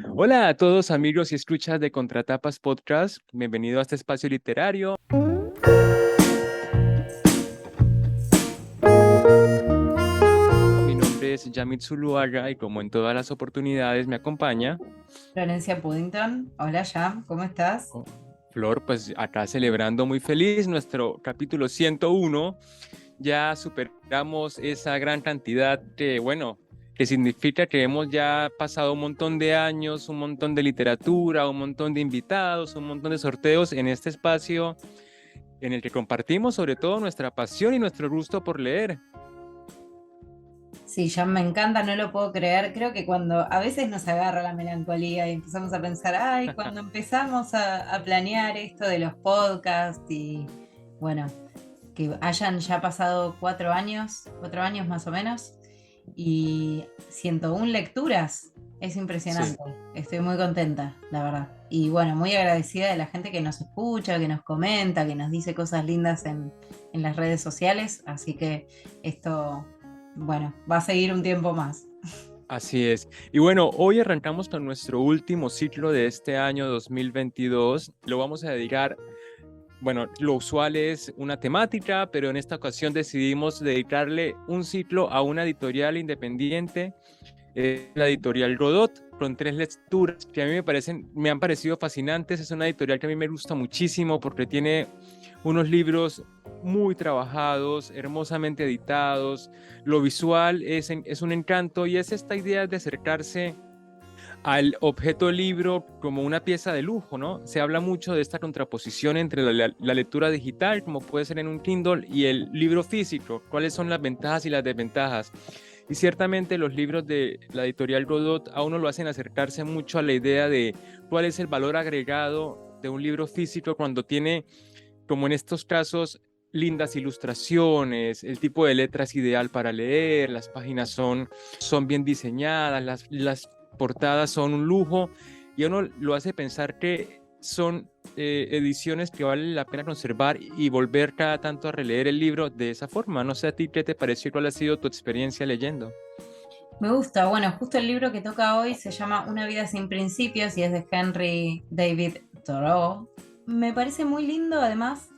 Hola a todos amigos y escuchas de Contratapas Podcast. Bienvenido a este espacio literario. Mi nombre es Yamit Zuluaga y como en todas las oportunidades me acompaña Florencia Puddington, hola Jam, ¿cómo estás? oh, Flor, pues acá celebrando muy feliz nuestro capítulo 101. Ya superamos esa gran cantidad que significa que hemos ya pasado un montón de años, un montón de literatura, un montón de invitados, un montón de sorteos en este espacio en el que compartimos sobre todo nuestra pasión y nuestro gusto por leer. Sí, Jam, me encanta, no lo puedo creer. Creo que cuando a veces nos agarra la melancolía y empezamos a pensar, ay, cuando empezamos a planear esto de los podcasts y bueno, que hayan ya pasado 4 años más o menos y 101 lecturas, es Sí. impresionante. Estoy muy contenta, la verdad. Y bueno, muy agradecida de la gente que nos escucha, que nos comenta, que nos dice cosas lindas en las redes sociales. Así que esto, bueno, va a seguir un tiempo más. Así es. Y bueno, hoy arrancamos con nuestro último ciclo de este año 2022. Lo vamos a dedicar, bueno, lo usual es una temática, pero en esta ocasión decidimos dedicarle un ciclo a una editorial independiente, la editorial Godot, con 3 lecturas que a mí me han parecido fascinantes. Es una editorial que a mí me gusta muchísimo porque tiene unos libros muy trabajados, hermosamente editados. Lo visual es un encanto y es esta idea de acercarse al objeto libro como una pieza de lujo, ¿no? Se habla mucho de esta contraposición entre la lectura digital, como puede ser en un Kindle, y el libro físico. ¿Cuáles son las ventajas y las desventajas? Y ciertamente los libros de la editorial Godot a uno lo hacen acercarse mucho a la idea de cuál es el valor agregado de un libro físico cuando tiene, como en estos casos, lindas ilustraciones, el tipo de letras ideal para leer, las páginas son bien diseñadas, las portadas son un lujo y a uno lo hace pensar que son ediciones que vale la pena conservar y volver cada tanto a releer el libro de esa forma. No sé a ti qué te pareció, cuál ha sido tu experiencia leyendo. Me gusta, bueno, justo el libro que toca hoy se llama Una vida sin principios y es de Henry David Thoreau. Me parece muy lindo además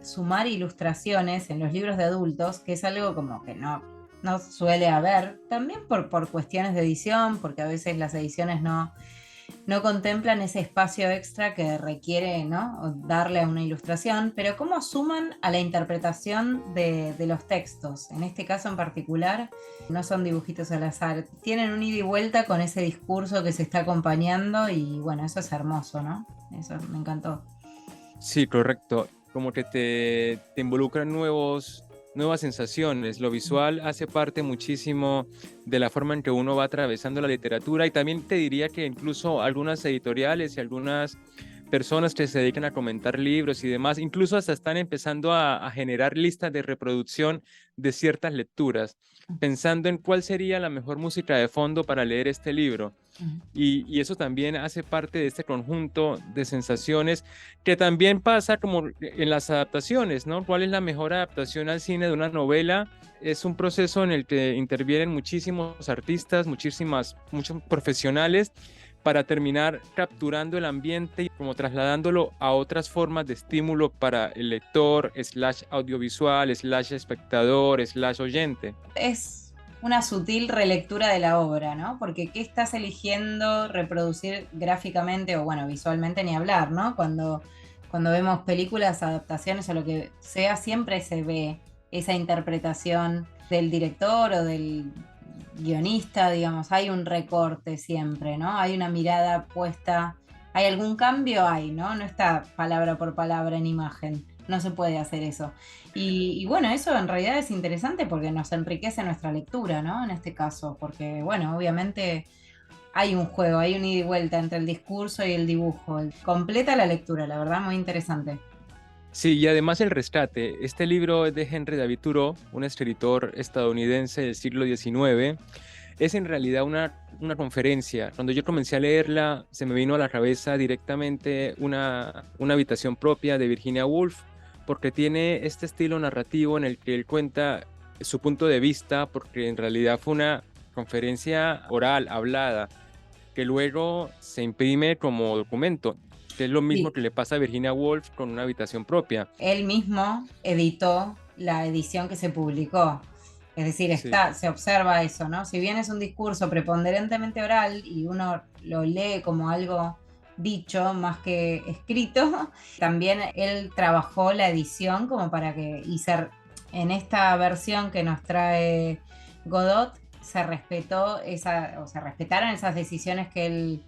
sumar ilustraciones en los libros de adultos, que es algo como que no suele haber, también por cuestiones de edición, porque a veces las ediciones no contemplan ese espacio extra que requiere, ¿no? Darle a una ilustración, pero cómo suman a la interpretación de los textos. En este caso en particular, no son dibujitos al azar, tienen un ida y vuelta con ese discurso que se está acompañando y bueno, eso es hermoso, ¿no? Eso me encantó. Sí, correcto. Como que te involucran nuevas sensaciones. Lo visual hace parte muchísimo de la forma en que uno va atravesando la literatura y también te diría que incluso algunas editoriales y algunas personas que se dedican a comentar libros y demás, incluso hasta están empezando a generar listas de reproducción de ciertas lecturas, pensando en cuál sería la mejor música de fondo para leer este libro. Y eso también hace parte de este conjunto de sensaciones que también pasa como en las adaptaciones, ¿no? ¿Cuál es la mejor adaptación al cine de una novela? Es un proceso en el que intervienen muchísimos artistas, muchos profesionales para terminar capturando el ambiente y como trasladándolo a otras formas de estímulo para el lector, slash audiovisual, slash espectador, slash oyente. Es una sutil relectura de la obra, ¿no? Porque ¿qué estás eligiendo reproducir gráficamente o, bueno, visualmente ni hablar, ¿no? Cuando vemos películas, adaptaciones o lo que sea, siempre se ve esa interpretación del director o del guionista, digamos, hay un recorte siempre, ¿no? Hay una mirada puesta, hay algún cambio, hay, ¿no? No está palabra por palabra en imagen, no se puede hacer eso. Y bueno, eso en realidad es interesante porque nos enriquece nuestra lectura, ¿no? En este caso, porque bueno, obviamente hay un juego, hay un ida y vuelta entre el discurso y el dibujo. Completa la lectura, la verdad, muy interesante. Sí, y además el rescate. Este libro es de Henry David Thoreau, un escritor estadounidense del siglo XIX. Es en realidad una conferencia. Cuando yo comencé a leerla, se me vino a la cabeza directamente una habitación propia de Virginia Woolf, porque tiene este estilo narrativo en el que él cuenta su punto de vista, porque en realidad fue una conferencia oral, hablada, que luego se imprime como documento, que es lo mismo Sí, que le pasa a Virginia Woolf con una habitación propia. él mismo editó la edición que se publicó. Es decir, Sí, se observa eso, ¿no? Si bien es un discurso preponderantemente oral y uno lo lee como algo dicho más que escrito, también él trabajó la edición como para que, en esta versión que nos trae Godot, se respetó esa, o se respetaron esas decisiones que él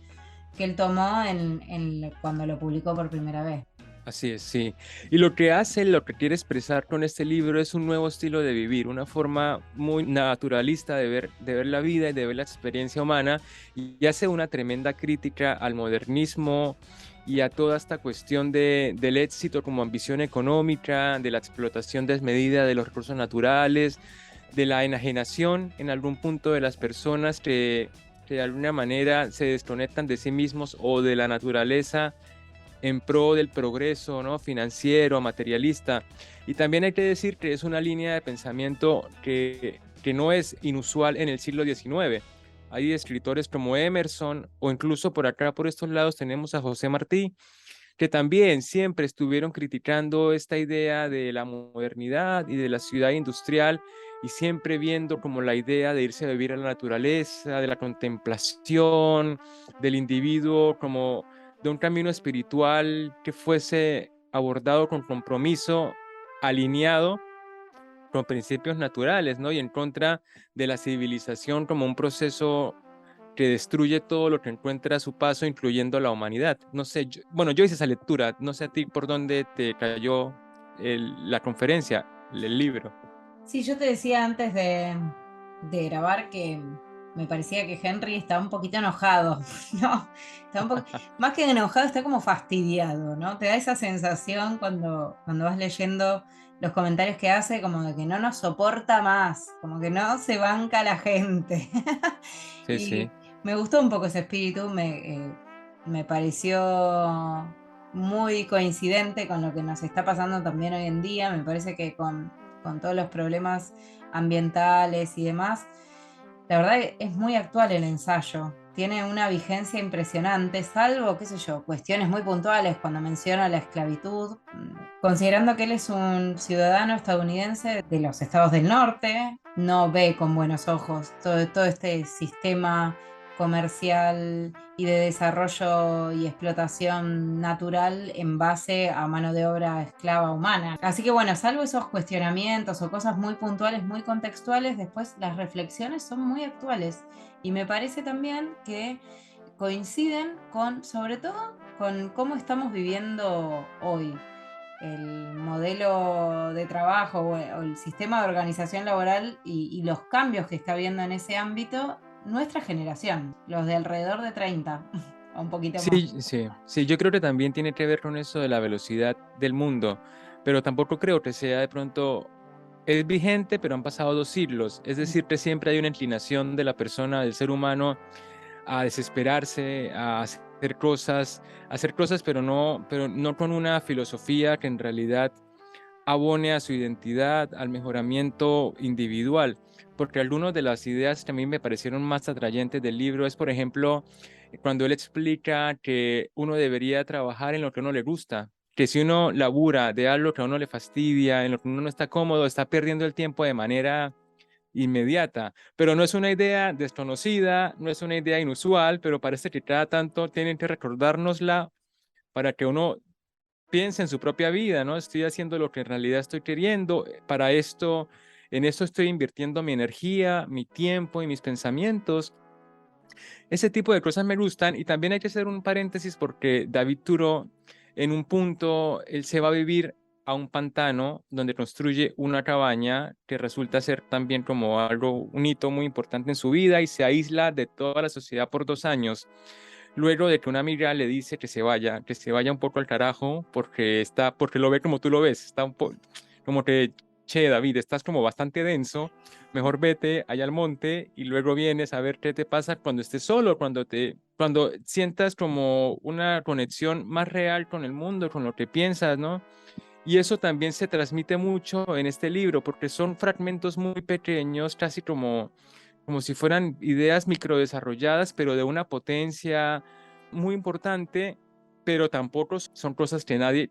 tomó cuando lo publicó por primera vez. así es, sí. Y lo que hace, lo que quiere expresar con este libro es un nuevo estilo de vivir, una forma muy naturalista de ver la vida y de ver la experiencia humana, y hace una tremenda crítica al modernismo y a toda esta cuestión del éxito como ambición económica, de la explotación desmedida de los recursos naturales, de la enajenación en algún punto de las personas que de alguna manera se desconectan de sí mismos o de la naturaleza en pro del progreso, ¿no? Financiero, materialista. Y también hay que decir que es una línea de pensamiento que no es inusual en el siglo XIX. Hay escritores como Emerson o incluso por acá, por estos lados, tenemos a José Martí, que también siempre estuvieron criticando esta idea de la modernidad y de la ciudad industrial y siempre viendo como la idea de irse a vivir a la naturaleza, de la contemplación, del individuo como de un camino espiritual que fuese abordado con compromiso, alineado con principios naturales, ¿no? Y en contra de la civilización como un proceso que destruye todo lo que encuentra a su paso, incluyendo la humanidad. No sé, bueno, yo hice esa lectura, no sé a ti por dónde te cayó la conferencia, el libro. Sí, yo te decía antes de grabar que me parecía que Henry está un poquito enojado, ¿no? Está más que enojado, está como fastidiado, ¿no? Te da esa sensación cuando vas leyendo los comentarios que hace, como de que no nos soporta más, como que no se banca la gente. Sí, Y sí. me gustó un poco ese espíritu, me pareció muy coincidente con lo que nos está pasando también hoy en día. Me parece que con todos los problemas ambientales y demás. La verdad es muy actual el ensayo. Tiene una vigencia impresionante, salvo, qué sé yo, cuestiones muy puntuales cuando menciona la esclavitud, considerando que él es un ciudadano estadounidense de los estados del norte, no ve con buenos ojos todo este sistema comercial y de desarrollo y explotación natural en base a mano de obra esclava humana. Así que bueno, salvo esos cuestionamientos o cosas muy puntuales, muy contextuales, después las reflexiones son muy actuales y me parece también que coinciden con, sobre todo, con cómo estamos viviendo hoy. El modelo de trabajo o el sistema de organización laboral y los cambios que está habiendo en ese ámbito nuestra generación, los de alrededor de 30 o un poquito más. Sí, sí, sí, yo creo que también tiene que ver con eso de la velocidad del mundo, pero tampoco creo que sea de pronto, es vigente, pero han pasado 2 siglos, es decir, que siempre hay una inclinación de la persona, del ser humano, a desesperarse, a hacer cosas, pero no con una filosofía que en realidad abone a su identidad, al mejoramiento individual, porque algunas de las ideas que a mí me parecieron más atrayentes del libro es, por ejemplo, cuando él explica que uno debería trabajar en lo que a uno le gusta, que si uno labura de algo que a uno le fastidia, en lo que uno no está cómodo, está perdiendo el tiempo de manera inmediata, pero no es una idea desconocida, no es una idea inusual, pero parece que cada tanto tienen que recordárnosla para que uno piense en su propia vida, ¿no? Estoy haciendo lo que en realidad estoy queriendo, para esto, en esto estoy invirtiendo mi energía, mi tiempo y mis pensamientos. Ese tipo de cosas me gustan y también hay que hacer un paréntesis porque David Turo, en un punto, él se va a vivir a un pantano donde construye una cabaña que resulta ser también como algo, un hito muy importante en su vida y se aísla de toda la sociedad por 2 años. Luego de que una amiga le dice que se vaya un poco al carajo porque lo ve como tú lo ves, está un poco como que, che, David, estás como bastante denso, mejor vete allá al monte y luego vienes a ver qué te pasa cuando estés solo, cuando sientas como una conexión más real con el mundo, con lo que piensas, ¿no? Y eso también se transmite mucho en este libro, porque son fragmentos muy pequeños, casi como como si fueran ideas microdesarrolladas, pero de una potencia muy importante, pero tampoco son cosas que nadie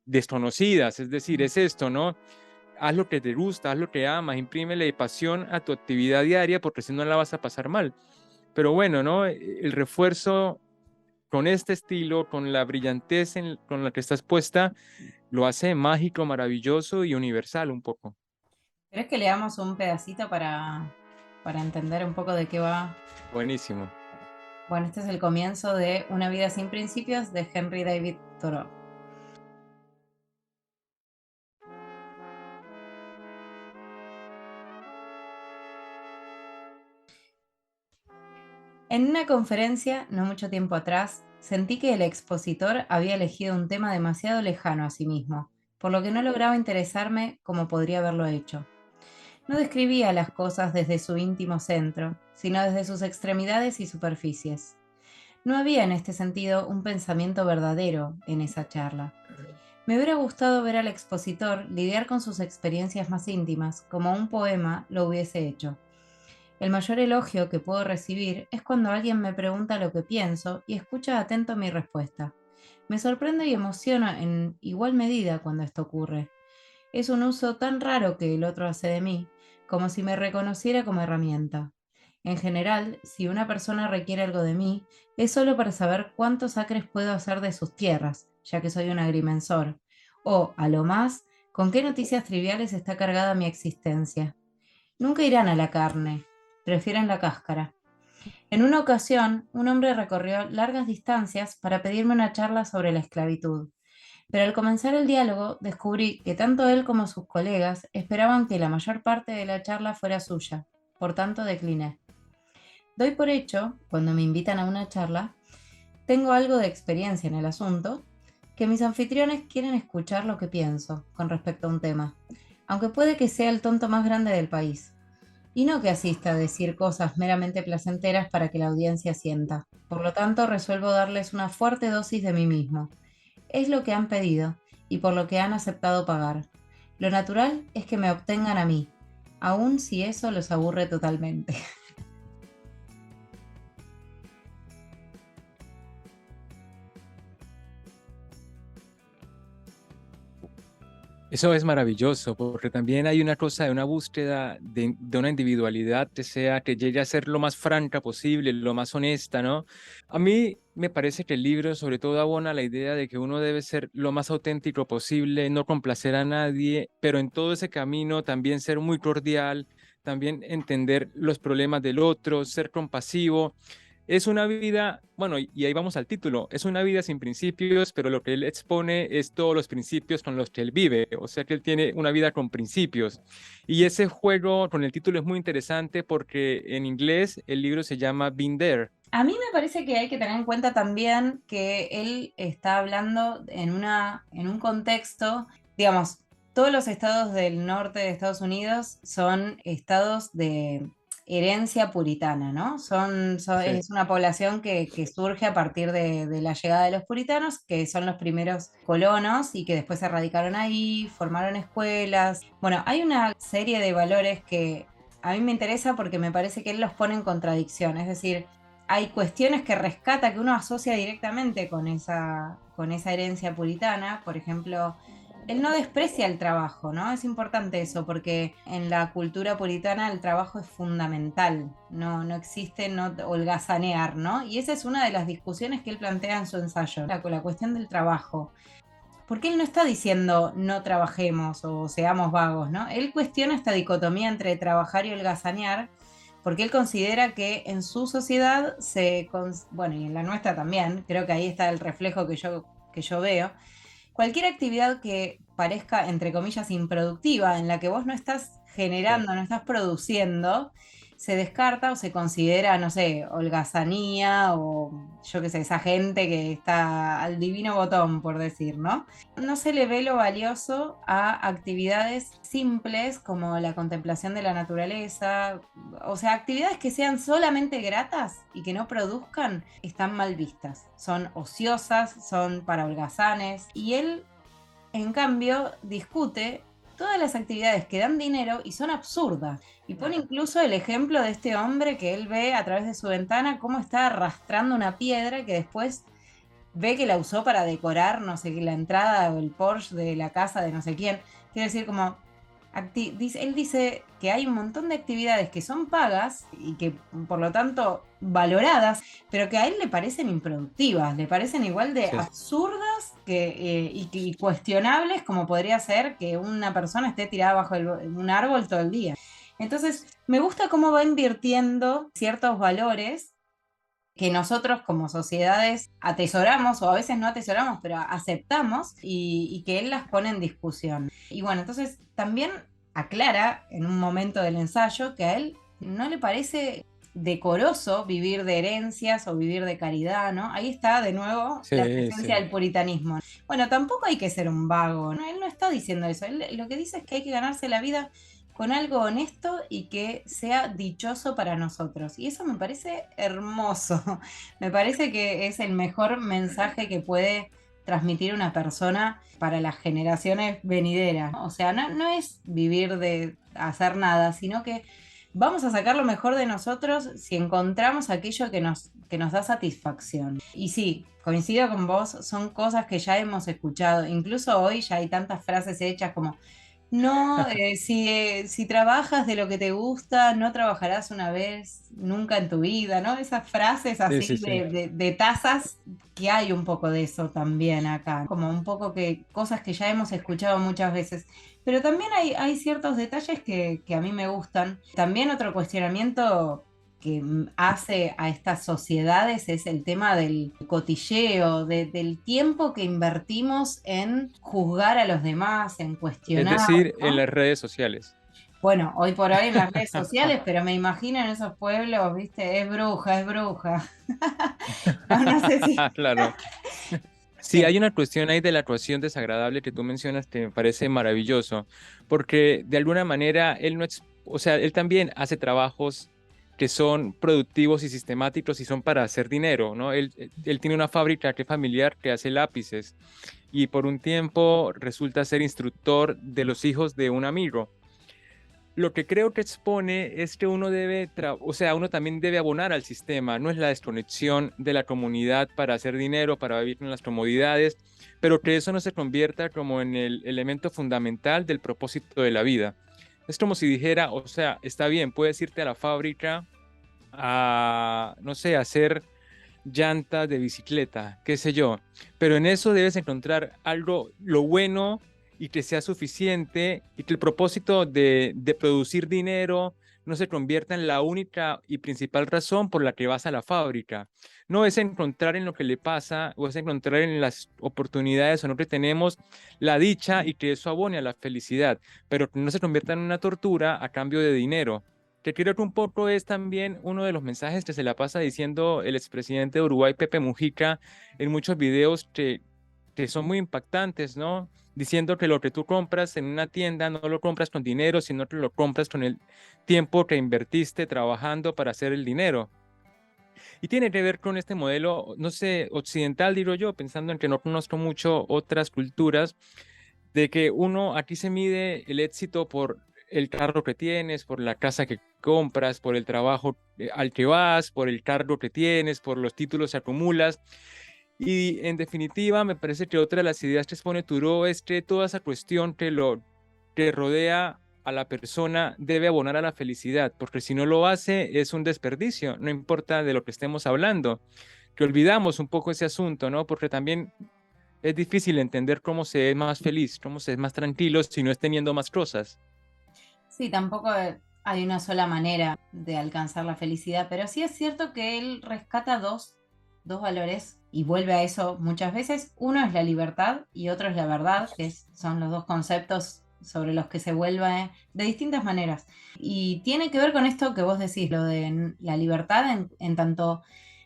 desconocidas, es decir, es esto, ¿no? Haz lo que te gusta, haz lo que amas, imprímele pasión a tu actividad diaria porque si no la vas a pasar mal. Pero bueno, ¿no? El refuerzo con este estilo, con la brillantez con la que estás puesta, lo hace mágico, maravilloso y universal un poco. ¿Querés que leamos un pedacito para entender un poco de qué va? Buenísimo. Bueno, este es el comienzo de Una vida sin principios de Henry David Thoreau. En una conferencia, no mucho tiempo atrás, sentí que el expositor había elegido un tema demasiado lejano a sí mismo, por lo que no lograba interesarme como podría haberlo hecho. No describía las cosas desde su íntimo centro, sino desde sus extremidades y superficies. No había en este sentido un pensamiento verdadero en esa charla. Me hubiera gustado ver al expositor lidiar con sus experiencias más íntimas, como un poema lo hubiese hecho. El mayor elogio que puedo recibir es cuando alguien me pregunta lo que pienso y escucha atento mi respuesta. Me sorprende y emociona en igual medida cuando esto ocurre. Es un uso tan raro que el otro hace de mí, como si me reconociera como herramienta. En general, si una persona requiere algo de mí, es solo para saber cuántos acres puedo hacer de sus tierras, ya que soy un agrimensor, o, a lo más, con qué noticias triviales está cargada mi existencia. Nunca irán a la carne, prefieren la cáscara. En una ocasión, un hombre recorrió largas distancias para pedirme una charla sobre la esclavitud, pero al comenzar el diálogo descubrí que tanto él como sus colegas esperaban que la mayor parte de la charla fuera suya, por tanto decliné. Doy por hecho, cuando me invitan a una charla, tengo algo de experiencia en el asunto, que mis anfitriones quieren escuchar lo que pienso con respecto a un tema, aunque puede que sea el tonto más grande del país, y no que asista a decir cosas meramente placenteras para que la audiencia sienta. Por lo tanto, resuelvo darles una fuerte dosis de mí mismo. Es lo que han pedido y por lo que han aceptado pagar. Lo natural es que me obtengan a mí, aun si eso los aburre totalmente. Eso es maravilloso, porque también hay una cosa de una búsqueda de una individualidad que sea, que llegue a ser lo más franca posible, lo más honesta, ¿no? A mí me parece que el libro sobre todo abona la idea de que uno debe ser lo más auténtico posible, no complacer a nadie, pero en todo ese camino también ser muy cordial, también entender los problemas del otro, ser compasivo. Es una vida, bueno, y ahí vamos al título, es una vida sin principios, pero lo que él expone es todos los principios con los que él vive, o sea que él tiene una vida con principios. Y ese juego con el título es muy interesante porque en inglés el libro se llama Been There. A mí me parece que hay que tener en cuenta también que él está hablando en un contexto, digamos, todos los estados del norte de Estados Unidos son estados de herencia puritana, ¿no? Sí. Es una población que surge a partir de la llegada de los puritanos, que son los primeros colonos y que después se radicaron ahí, formaron escuelas. Bueno, hay una serie de valores que a mí me interesa porque me parece que él los pone en contradicción, es decir, hay cuestiones que rescata, que uno asocia directamente con esa herencia puritana. Por ejemplo, él no desprecia el trabajo, ¿no? Es importante eso, porque en la cultura puritana el trabajo es fundamental, no existe no holgazanear, ¿no? Y esa es una de las discusiones que él plantea en su ensayo, la cuestión del trabajo. Porque él no está diciendo no trabajemos o seamos vagos, ¿no? Él cuestiona esta dicotomía entre trabajar y holgazanear, porque él considera que en su sociedad bueno, y en la nuestra también, creo que ahí está el reflejo que yo veo, cualquier actividad que parezca, entre comillas, improductiva, en la que vos no estás Sí. generando, no estás produciendo, se descarta o se considera, no sé, holgazanía o yo qué sé, esa gente que está al divino botón, por decir, ¿no? No se le ve lo valioso a actividades simples como la contemplación de la naturaleza, o sea, actividades que sean solamente gratas y que no produzcan, están mal vistas. Son ociosas, son para holgazanes, y él, en cambio, discute todas las actividades que dan dinero y son absurdas. Y pone incluso el ejemplo de este hombre que él ve a través de su ventana cómo está arrastrando una piedra que después ve que la usó para decorar, no sé, la entrada o el Porsche de la casa de no sé quién. Quiero decir, como él dice que hay un montón de actividades que son pagas y que por lo tanto valoradas, pero que a él le parecen improductivas, le parecen igual de Sí. absurdas y cuestionables como podría ser que una persona esté tirada bajo un árbol todo el día. Entonces, me gusta cómo va invirtiendo ciertos valores que nosotros como sociedades atesoramos, o a veces no atesoramos, pero aceptamos, y que él las pone en discusión. Y bueno, entonces también aclara en un momento del ensayo que a él no le parece decoroso vivir de herencias o vivir de caridad, ¿no? Ahí está de nuevo la Sí, presencia sí. del puritanismo. Bueno, tampoco hay que ser un vago, ¿no? Él no está diciendo eso, él lo que dice es que hay que ganarse la vida con algo honesto y que sea dichoso para nosotros. Y eso me parece hermoso. Me parece que es el mejor mensaje que puede transmitir una persona para las generaciones venideras, ¿no? O sea, no es vivir de hacer nada, sino que vamos a sacar lo mejor de nosotros si encontramos aquello que nos da satisfacción. Y sí, coincido con vos, son cosas que ya hemos escuchado. Incluso hoy ya hay tantas frases hechas como no, si trabajas de lo que te gusta, no trabajarás una vez nunca en tu vida, ¿no? Esas frases Sí, así sí, sí. de tazas, que hay un poco de eso también acá, como un poco que cosas que ya hemos escuchado muchas veces. Pero también hay ciertos detalles que a mí me gustan. También otro cuestionamiento que hace a estas sociedades es el tema del cotilleo, del tiempo que invertimos en juzgar a los demás, en Es cuestionar, decir, en ¿no? las redes sociales. Bueno, hoy por hoy en las redes sociales, pero me imagino en esos pueblos, viste, es bruja, es bruja. No, no sé si. Claro. Sí, Sí. hay una cuestión ahí de la actuación desagradable que tú mencionas que me parece maravilloso, porque de alguna manera él no es, o sea, él también hace trabajos que son productivos y sistemáticos y son para hacer dinero, ¿no? Él tiene una fábrica que es familiar que hace lápices y por un tiempo resulta ser instructor de los hijos de un amigo. Lo que creo que expone es que uno debe, o sea, uno también debe abonar al sistema, no es la desconexión de la comunidad para hacer dinero, para vivir en las comodidades, pero que eso no se convierta como en el elemento fundamental del propósito de la vida. Es como si dijera, o sea, está bien, puedes irte a la fábrica a, no sé, hacer llantas de bicicleta, qué sé yo. Pero en eso debes encontrar algo, lo bueno y que sea suficiente y que el propósito de producir dinero no se convierta en la única y principal razón por la que vas a la fábrica. No es encontrar en lo que le pasa o es encontrar en las oportunidades o no que tenemos la dicha y que eso abone a la felicidad, pero que no se convierta en una tortura a cambio de dinero que creo que un poco es también uno de los mensajes que se la pasa diciendo el expresidente de Uruguay, Pepe Mujica, en muchos videos que son muy impactantes, ¿no? Diciendo que lo que tú compras en una tienda no lo compras con dinero, sino que lo compras con el tiempo que invertiste trabajando para hacer el dinero. Y tiene que ver con este modelo, no sé, occidental, digo yo, pensando en que no conozco mucho otras culturas, de que uno aquí se mide el éxito por el carro que tienes, por la casa que compras, por el trabajo al que vas, por el cargo que tienes, por los títulos que acumulas. Y en definitiva, me parece que otra de las ideas que expone Thoreau es que toda esa cuestión que rodea a la persona debe abonar a la felicidad, porque si no lo hace es un desperdicio, no importa de lo que estemos hablando, que olvidamos un poco ese asunto, ¿no? Porque también es difícil entender cómo se es más feliz, cómo se es más tranquilo si no es teniendo más cosas. Sí, tampoco hay una sola manera de alcanzar la felicidad, pero sí es cierto que él rescata dos valores y vuelve a eso muchas veces. Uno es la libertad y otro es la verdad, son los dos conceptos sobre los que se vuelve de distintas maneras. Y tiene que ver con esto que vos decís, lo de la libertad en tanto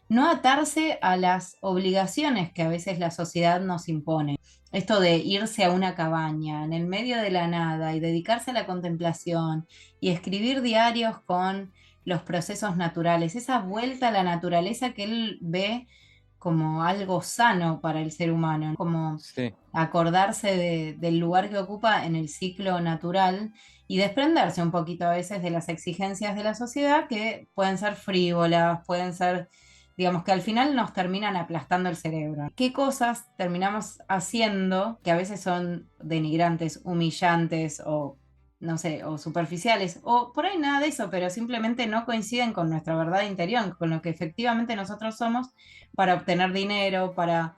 no atarse a las obligaciones que a veces la sociedad nos impone. Esto de irse a una cabaña en el medio de la nada y dedicarse a la contemplación y escribir diarios con los procesos naturales, esa vuelta a la naturaleza que él ve como algo sano para el ser humano, como Sí. acordarse del lugar que ocupa en el ciclo natural y desprenderse un poquito a veces de las exigencias de la sociedad que pueden ser frívolas, pueden ser, digamos, que al final nos terminan aplastando el cerebro. ¿Qué cosas terminamos haciendo que a veces son denigrantes, humillantes o no sé, o superficiales, o por ahí nada de eso, pero simplemente no coinciden con nuestra verdad interior, con lo que efectivamente nosotros somos para obtener dinero, para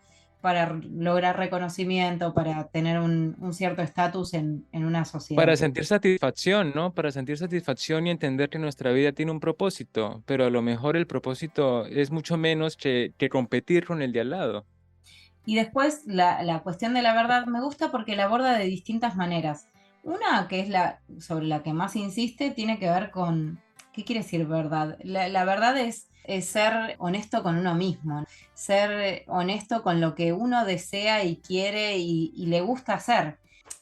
lograr reconocimiento, para tener un cierto estatus en una sociedad? Para sentir satisfacción, ¿no? Para sentir satisfacción y entender que nuestra vida tiene un propósito, pero a lo mejor el propósito es mucho menos que competir con el de al lado. Y después la cuestión de la verdad me gusta porque la aborda de distintas maneras. Una que es la sobre la que más insiste tiene que ver con, ¿qué quiere decir verdad? La verdad es ser honesto con uno mismo, ser honesto con lo que uno desea y quiere y le gusta hacer,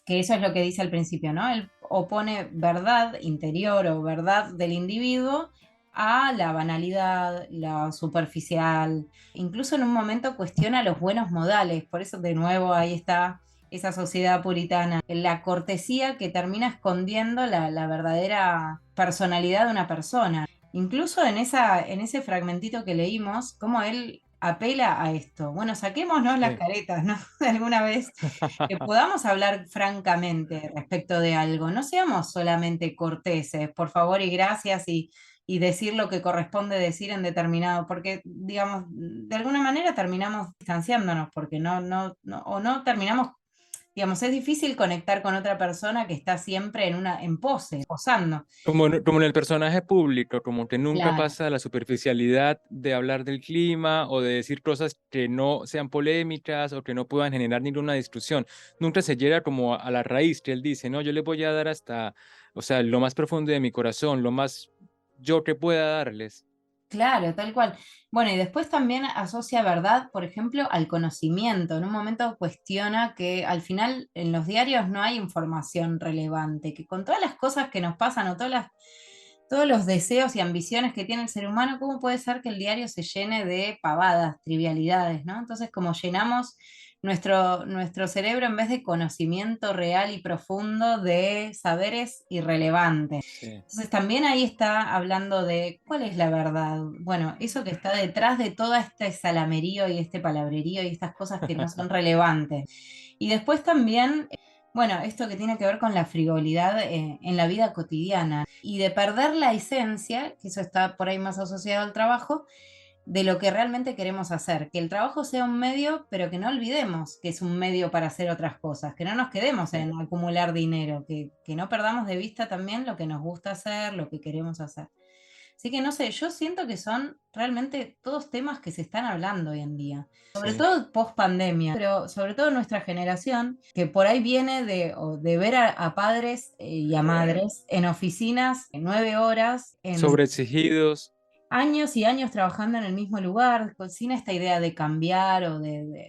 que eso es lo que dice al principio, ¿no? Él opone verdad interior o verdad del individuo a la banalidad, la superficial, incluso en un momento cuestiona los buenos modales, por eso de nuevo ahí está esa sociedad puritana, la cortesía que termina escondiendo la verdadera personalidad de una persona. Incluso en ese fragmentito que leímos, cómo él apela a esto. Bueno, saquémonos las Sí. caretas, ¿no? De alguna vez que podamos hablar francamente respecto de algo, no seamos solamente corteses, por favor y gracias y decir lo que corresponde decir en determinado, porque digamos, de alguna manera terminamos distanciándonos, porque o no terminamos, digamos, es difícil conectar con otra persona que está siempre en pose, posando. Como, como en el personaje público, como que nunca Claro. pasa la superficialidad de hablar del clima o de decir cosas que no sean polémicas o que no puedan generar ninguna discusión. Nunca se llega como a la raíz que él dice, no, yo le voy a dar hasta, o sea, lo más profundo de mi corazón, lo más yo que pueda darles. Claro, tal cual. Bueno, y después también asocia verdad, por ejemplo, al conocimiento. En un momento cuestiona que al final en los diarios no hay información relevante, que con todas las cosas que nos pasan o todos los deseos y ambiciones que tiene el ser humano, ¿cómo puede ser que el diario se llene de pavadas, trivialidades, ¿no? Entonces, como llenamos nuestro cerebro en vez de conocimiento real y profundo de saberes irrelevantes. Sí, Entonces también ahí está hablando de cuál es la verdad. Bueno, eso que está detrás de todo este salamerío y este palabrerío y estas cosas que no son relevantes. Y después también, bueno, esto que tiene que ver con la frivolidad en la vida cotidiana y de perder la esencia, que eso está por ahí más asociado al trabajo, de lo que realmente queremos hacer, que el trabajo sea un medio, pero que no olvidemos que es un medio para hacer otras cosas, que no nos quedemos sí. en acumular dinero, que no perdamos de vista también lo que nos gusta hacer, lo que queremos hacer. Así que no sé, yo siento que son realmente todos temas que se están hablando hoy en día, sobre Sí. todo post pandemia, pero sobre todo nuestra generación, que por ahí viene de ver a padres y a madres en oficinas 9 horas, en Sobreexigidos. años y años trabajando en el mismo lugar, sin esta idea de cambiar o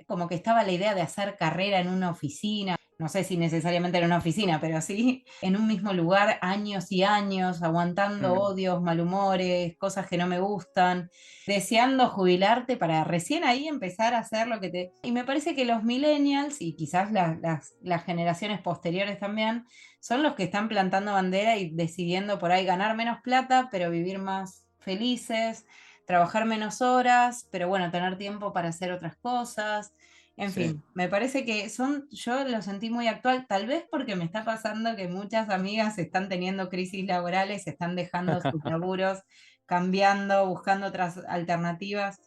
como que estaba la idea de hacer carrera en una oficina, no sé si necesariamente en una oficina, pero sí en un mismo lugar años y años, aguantando Mm, odios, malhumores, cosas que no me gustan, deseando jubilarte para recién ahí empezar a hacer lo que te... Y me parece que los millennials y quizás las generaciones posteriores también son los que están plantando bandera y decidiendo por ahí ganar menos plata, pero vivir más felices, trabajar menos horas, pero bueno, tener tiempo para hacer otras cosas. En sí. fin, me parece que yo lo sentí muy actual, tal vez porque me está pasando que muchas amigas están teniendo crisis laborales, están dejando sus laburos, cambiando, buscando otras alternativas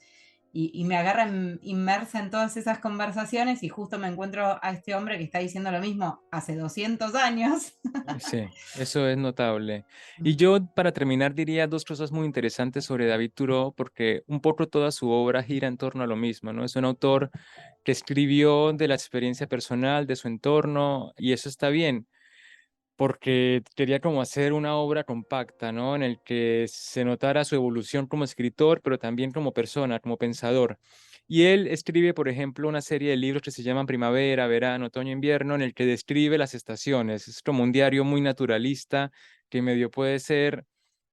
y me agarra inmersa en todas esas conversaciones y justo me encuentro a este hombre que está diciendo lo mismo hace 200 años. Sí, eso es notable. Y yo, para terminar, diría dos cosas muy interesantes sobre David Thoreau, porque un poco toda su obra gira en torno a lo mismo, ¿no? Es un autor que escribió de la experiencia personal, de su entorno, y eso está bien, porque quería como hacer una obra compacta, ¿no? En el que se notara su evolución como escritor, pero también como persona, como pensador. Y él escribe, por ejemplo, una serie de libros que se llaman Primavera, Verano, Otoño, Invierno, en el que describe las estaciones. Es como un diario muy naturalista que medio puede ser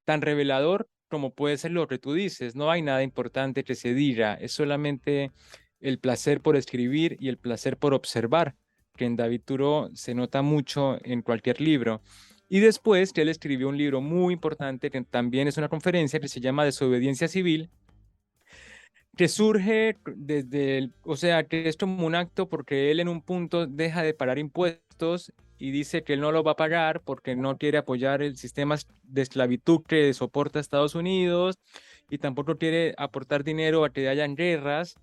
tan revelador como puede ser lo que tú dices, no hay nada importante que se diga, es solamente el placer por escribir y el placer por observar, que en David Thoreau se nota mucho en cualquier libro. Y después que él escribió un libro muy importante, que también es una conferencia que se llama Desobediencia Civil, que surge desde, o sea, que es como un acto porque él en un punto deja de pagar impuestos y dice que él no lo va a pagar porque no quiere apoyar el sistema de esclavitud que soporta Estados Unidos y tampoco quiere aportar dinero a que hayan guerras.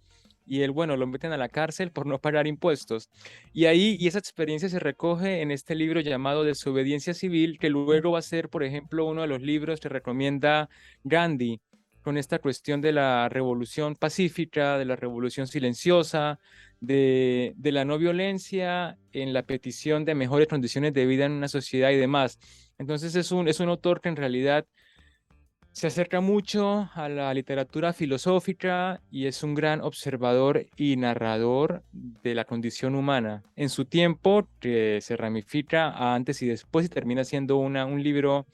Y él, bueno, lo meten a la cárcel por no pagar impuestos. Y ahí, y esa experiencia se recoge en este libro llamado Desobediencia Civil, que luego va a ser, por ejemplo, uno de los libros que recomienda Gandhi con esta cuestión de la revolución pacífica, de la revolución silenciosa, de la no violencia en la petición de mejores condiciones de vida en una sociedad y demás. Entonces es un autor que en realidad se acerca mucho a la literatura filosófica y es un gran observador y narrador de la condición humana en su tiempo, que se ramifica a antes y después y termina siendo un libro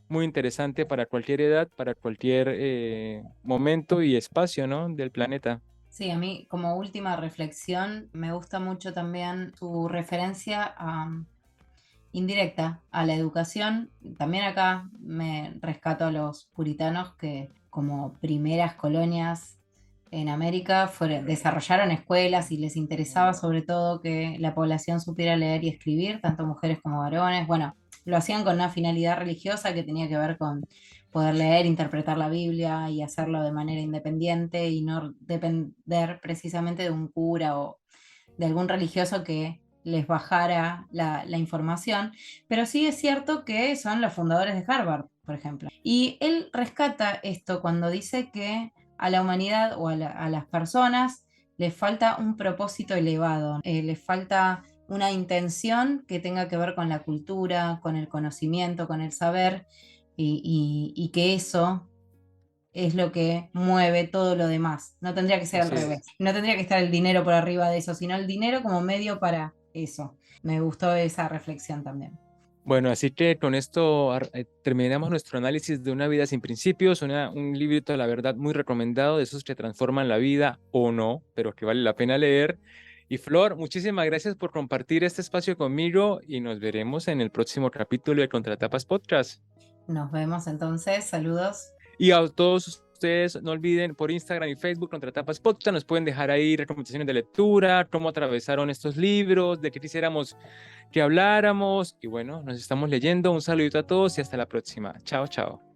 muy interesante para cualquier edad, para cualquier momento y espacio, ¿no? del planeta. Sí, a mí como última reflexión me gusta mucho también su referencia indirecta a la educación. También acá me rescato a los puritanos que como primeras colonias en América desarrollaron escuelas y les interesaba sobre todo que la población supiera leer y escribir, tanto mujeres como varones. Bueno, lo hacían con una finalidad religiosa que tenía que ver con poder leer, interpretar la Biblia y hacerlo de manera independiente y no depender precisamente de un cura o de algún religioso que les bajara la información, pero sí es cierto que son los fundadores de Harvard, por ejemplo. Y él rescata esto cuando dice que a la humanidad o a las personas les falta un propósito elevado, les falta una intención que tenga que ver con la cultura, con el conocimiento, con el saber, y que eso es lo que mueve todo lo demás. No tendría que ser al Así revés. es. No tendría que estar el dinero por arriba de eso, sino el dinero como medio para eso. Me gustó esa reflexión también. Bueno, así que con esto terminamos nuestro análisis de Una vida sin principios, un librito, la verdad, muy recomendado, de esos que transforman la vida o no, pero que vale la pena leer. Y Flor, muchísimas gracias por compartir este espacio conmigo y nos veremos en el próximo capítulo de Contratapas Podcast. Nos vemos entonces. Saludos. Y a todos ustedes, no olviden por Instagram y Facebook, Contratapas Podcast, nos pueden dejar ahí recomendaciones de lectura, cómo atravesaron estos libros, de qué quisiéramos que habláramos. Y bueno, nos estamos leyendo. Un saludito a todos y hasta la próxima. Chao, chao.